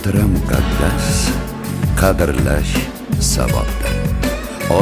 xotira muqaddas, qadrlash savobdir.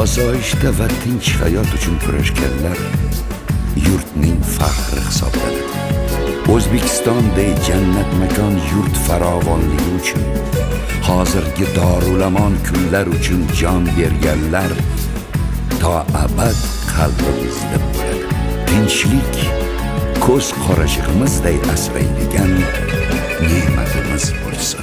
Osoyishta va tinch hayot uchun kurashganlar yurtning faxri hisoblanadi. O'zbekistonda jannat makon yurt farovonligi uchun, hozirgi dorulamon kunlar uchun jon berganlar to abad qalbimizda bo'ladi. Tinchlik ko'z qorachig'imizday asraydigan ne'matimiz bo'lsin.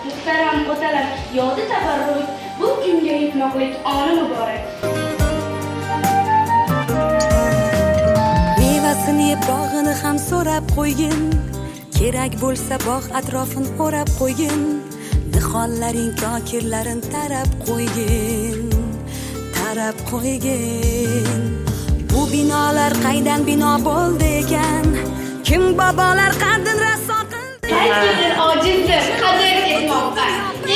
Muhtaram otalar, yodi tabarruk, bu kunga yetmoqlik oni muborak. Mevasini yeb bog'ini ham so'rab qo'ygin, kerak bo'lsa bog' atrofini o'rab qo'ygin, nihollaring kokirlarin tarab qo'ygin, tarab qo'ygin. Bu binolar qaydan bino bo'ldi ekan? Kim bobolar qaddin raso qildi? Qaysidir ojizdir, qadr etmoqqa,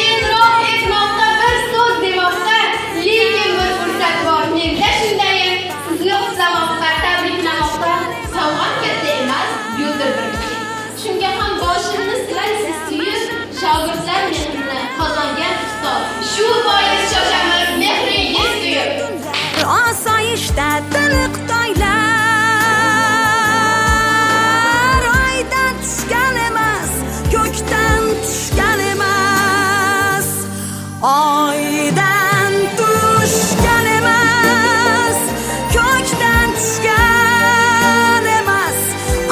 e'tirof etmoqqa, bir so'z demoqqa, lekin bir fursat bor, menda shundayim, sizni qutlamoqqa, tabriklamoqqa. Sovg'a katta emas, yo'ldir birinchi. Shunga ham boshimni silaysiz suyib, shogirdlar mehrini qozongan ustoz. Shu bois shoshaman mehringiz suyib. Osoyishta tiniq toylar oydan tushgan emas, ko'kdan tushgan emas.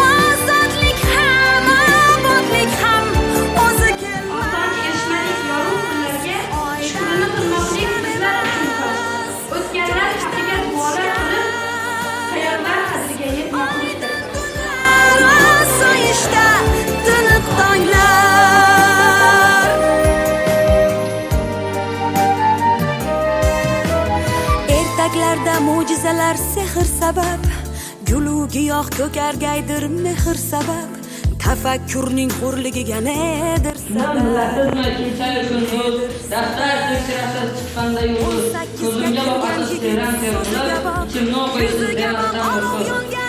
Ozodlik ham, obodlik ham o'zi kelmas. Oson erishmalik yorug' kunlarga shukrini qilmoqlik bizlar uchun farz. O'tganlar haqiga duolar qilib, hayotlar qadriga yetmoqlikdir. Osoyishta tiniq tonglar, mo'jizalar sehr sabab, gulu giyoh ko'kargaydir mehr sabab, tafakkurning hurligiga nedir sabab. Daftar tekshirasiz chiqqanda yo'l, ko'zimga boqasiz teran terrorlar, ichimni o'qiysiz demasdan qo'rqib.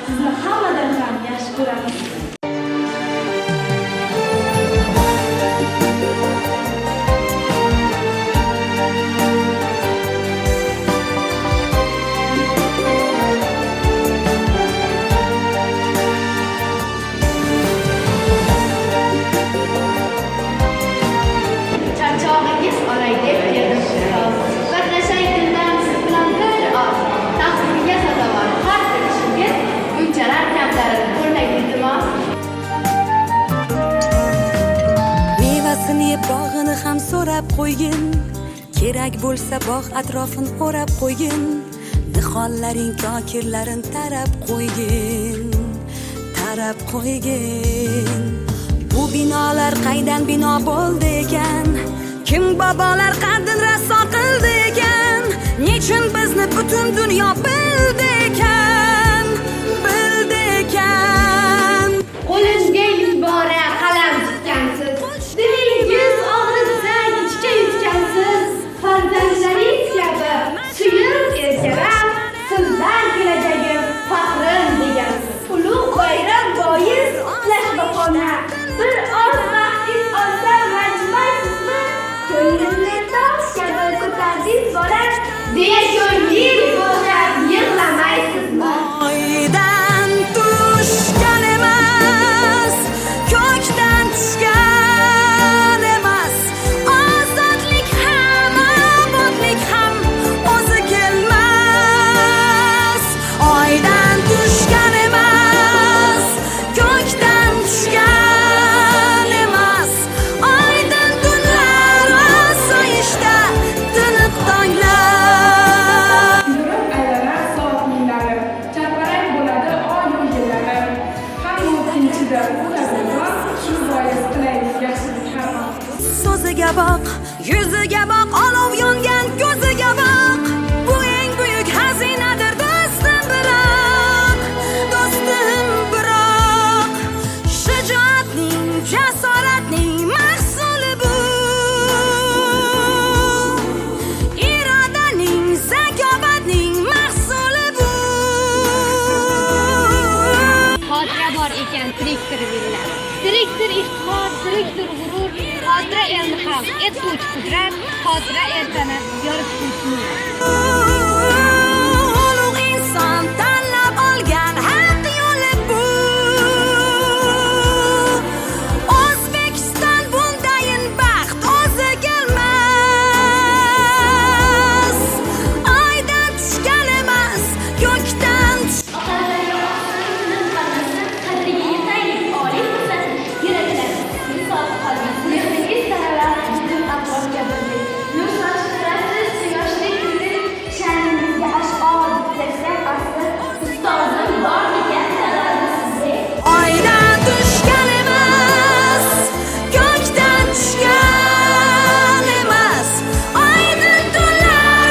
Sizni hammadan ham yaxshi ko'ramiz. Charchog'ingiz olay deb keldim. Qatnashay dildan siz bilan bir oz. Taqdiriga sazovor har bir ishingiz bunchalar kamtarini ko'rmang iltimos. Mevasini yeb bog'ini ham so'rab qo'ygin, kerak bo'lsa bog' atrofini o'rab qo'ygin, Dehonlaring kokirlarin tarab qo'ygin, tarab qo'ygin. Bu binolar qaydan bino bo'ldi ekan? Kim bobolar qaddin raso qildi ekan? Nechun bizni butun dunyo bildi ekan? Bildi ekan. Qo'lingizga 100 bora qalam tutgansiz. Dilingiz og'izda ichga yutgansiz. Farzandlaringiz kabi suyib erkalab, sizdan kelajagim faxrim degansiz. Ulug' bayram bois flashbaqona bir oz vaqtingiz olsa ranjimaysizmi? Ko'nglimni tosh kabi ko'tardingiz bola deya ko'ngil bo'g'ab yig'lamaysizmi? Oydan tushgan emas, ko'kdan tushgan emas. Ozodlik ham, obodlik ham o'zi kelmas. Oydan tushgan emas, ko'kdan tushgan emas. Oydin tunlar osoyishta tiniq tonglar. Yurib aylanar soat millari, chapparak bo'ladi oy yillari. Hamma tinchidir, tabiiylar, shu bois tilaylik yaxshilik hamma. So'ziga boq, yuziga boq, olov yongan ko'ziga boq. Bu eng buyuk xazinadir do'stim biroq, do'stim biroq. Shijoatning, jasoratning mahsuli bu. Irodaning, zakovatning mahsuli bu. Xotira bor ekan tirikdir millat. Tirikdir iftixor, tirikdir g'urur. Xotira endi ham etuvchi qudrat, xotira ertani yorituvchi nur. Ulug' inson tanlab olgan haq yo'li bu. O'zbekiston bundayin baxt o'zi kelmas. Oydan tushgan emas, ko'kdan oydan tushgan emas, ko'kdan tushgan emas. Oydin tunlar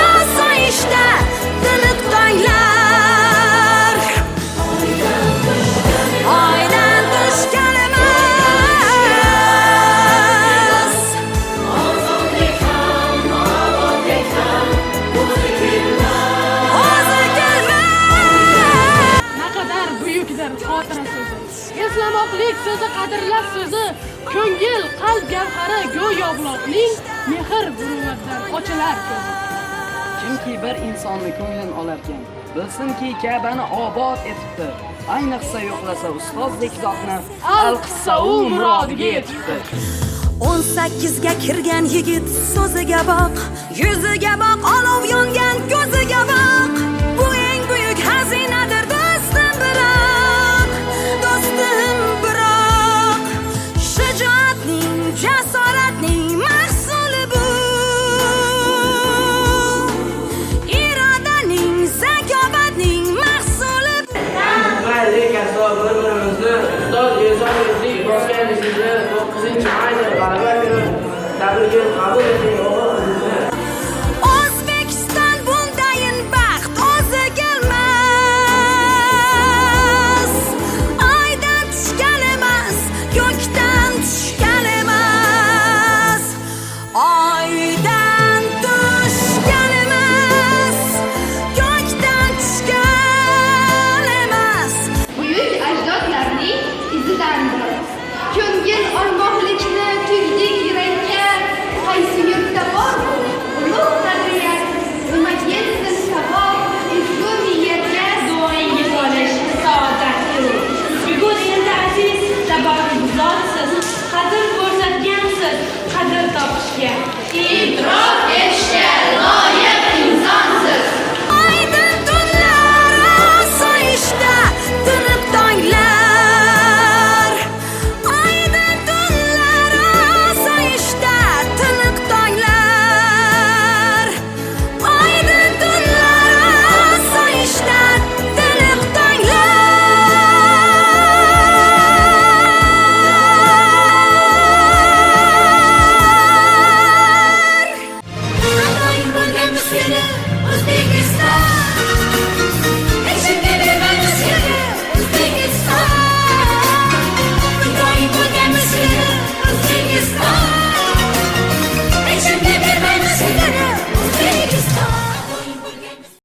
osoyishta tiniq tonglar. Oydan tushgan emas. O'zi kelmas. Naqadar buyukdir xotira so'zi. Eslamoqlik so'zi, qadrlash so'zi, ko'ngil, qalb gavhari go'yo buloqning mehr g'ururdan ochilar ko'zi. Kimki bir insonni ko'nglin olarkan, bilsinki Ka'bani obod etibdi. Ayniqsa yo'qlasa ustozdek zotni, al-qissa u murodiga yetibdi. 18 ga kirgan yigit so'ziga boq, yuziga boq, olov yongan ko'ziga boq. Bu eng buyuk xazinadir do'stim biroq, do'stim biroq. Shijoatning, jasoratning mahsuli bu. Irodaning, zakovatning mahsuli bu. Lekin bir-birimizni ustoz E'zozovning bosganligini 9-may g'alaba kuni tabrikini qabul eting.